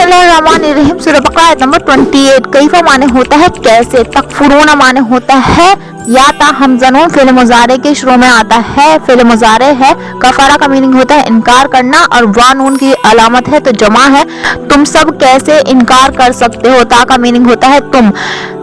बिस्मिल्लाहिर्रहमानिर्रहीम। सूरह बकरा आयत नंबर 28। कैफा माने होता है कैसे, तकफुरूना माने होता है या ताहमजनून फिल मुजारे के शुरू में आता है, फिल मुजारे है। कफारा का मीनिंग होता है इनकार करना और वानून की अलामत है तो जमा है। तुम सब कैसे इनकार कर सकते हो, ता का मीनिंग होता है तुम।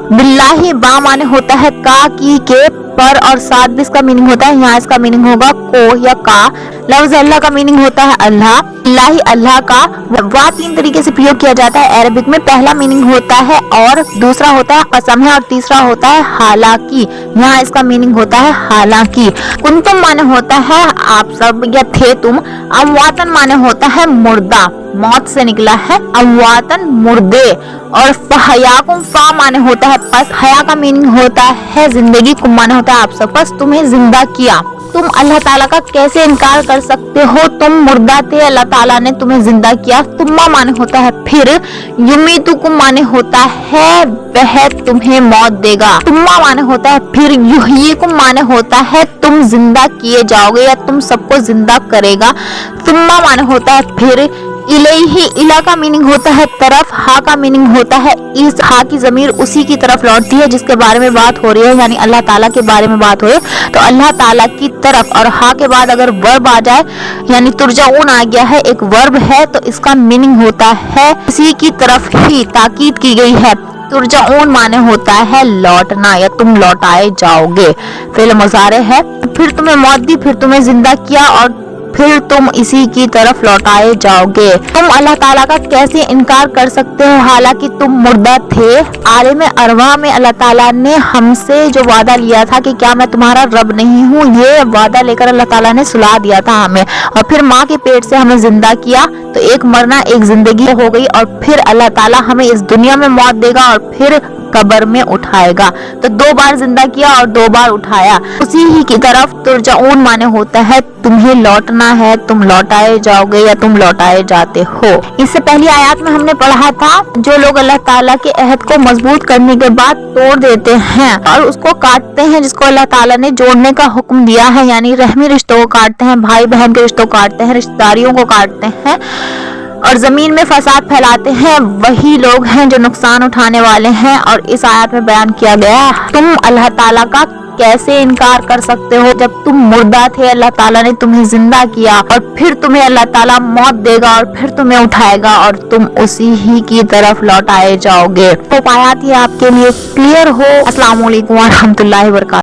बिल्लाही बा माने होता है का की के पर और साथ भी इसका मीनिंग होता है, यहाँ इसका मीनिंग होगा को या का। लफ्ज अल्लाह का मीनिंग होता है अल्लाह, बिल्लाही अल्लाह का। वाह तीन तरीके से प्रयोग किया जाता है अरबिक में। पहला मीनिंग होता है और, दूसरा होता है कसम है और तीसरा होता है हालांकि। यहाँ इसका मीनिंग होता है हालांकि। कुंतुम माने होता है आप सब या थे तुम। अमवातन माने होता है मुर्दा, मौत से निकला है अमवातन मुर्दे। और फहयाकुम फा माने होता है पस, हया का मीनिंग होता है जिंदगी, कुम माने होता है आप सब, पस तुम्हें जिंदा किया। तुम अल्लाह ताला का कैसे इनकार कर सकते हो, तुम मुर्दा थे, अल्लाह ताला ने तुम्हें जिंदा किया। तुम्मा माने होता है फिर। युमीतुकुम माने होता है वह तुम्हें मौत देगा। तुम्मा माने होता है फिर। युहयीकुम माने होता है तुम जिंदा किए जाओगे या तुम सबको जिंदा करेगा। तुम्मा माने होता है फिर। इलैही, इला का मीनिंग होता है तरफ, हा का मीनिंग होता है इस, हा की जमीर उसी की तरफ लौटती है जिसके बारे में बात हो रही है, यानी अल्लाह ताला के बारे में बात हो रही है तो अल्लाह ताला की तरफ। और हा के बाद अगर वर्ब आ जाए यानी तुरजाऊन आ गया है, एक वर्ब है तो इसका मीनिंग होता है इसी की तरफ ही, ताकीद की गई है। तुरजाऊन माने होता है लौटना या तुम लौटाए जाओगे। फिल मुजारे है, फिर तुम्हें मौत दी, फिर तुम्हें जिंदा किया और फिर तुम इसी की तरफ लौटाए जाओगे। तुम अल्लाह ताला का कैसे इनकार कर सकते हो हालांकि तुम मुर्दा थे। आलिम अरवा में अल्लाह ताला ने हमसे जो वादा लिया था कि क्या मैं तुम्हारा रब नहीं हूँ, ये वादा लेकर अल्लाह ताला ने सुला दिया था हमें। और फिर माँ के पेट से हमें जिंदा किया तो एक मरना एक जिंदगी हो गई और फिर अल्लाह ताला हमें इस दुनिया में मौत देगा और फिर कब्र में उठाएगा। तो 2 बार जिंदा किया और 2 बार उठाया, उसी ही की तरफ। तुरजाऊन माने होता है तुम्हें लौटना है, तुम लौटाए जाओगे या तुम लौटाए जाते हो। इससे पहली आयत में हमने पढ़ा था जो लोग अल्लाह ताला के अहद को मजबूत करने के बाद तोड़ देते हैं और उसको काटते हैं जिसको अल्लाह ताला ने जोड़ने का हुक्म दिया है, यानी रहमी रिश्तों को काटते हैं, भाई बहन के रिश्तों को काटते हैं, रिश्तेदारियों को काटते हैं और जमीन में फसाद फैलाते हैं, वही लोग हैं जो नुकसान उठाने वाले हैं। और इस आयत में बयान किया गया है तुम अल्लाह ताला का कैसे इनकार कर सकते हो जब तुम मुर्दा थे, अल्लाह ताला ने तुम्हें जिंदा किया और फिर तुम्हें अल्लाह ताला मौत देगा और फिर तुम्हें उठाएगा और तुम उसी ही की तरफ लौटाए जाओगे। तो आयत ये आपके लिए क्लियर हो। अस्सलाम वालेकुम व रहमतुल्लाहि व बरकातहू।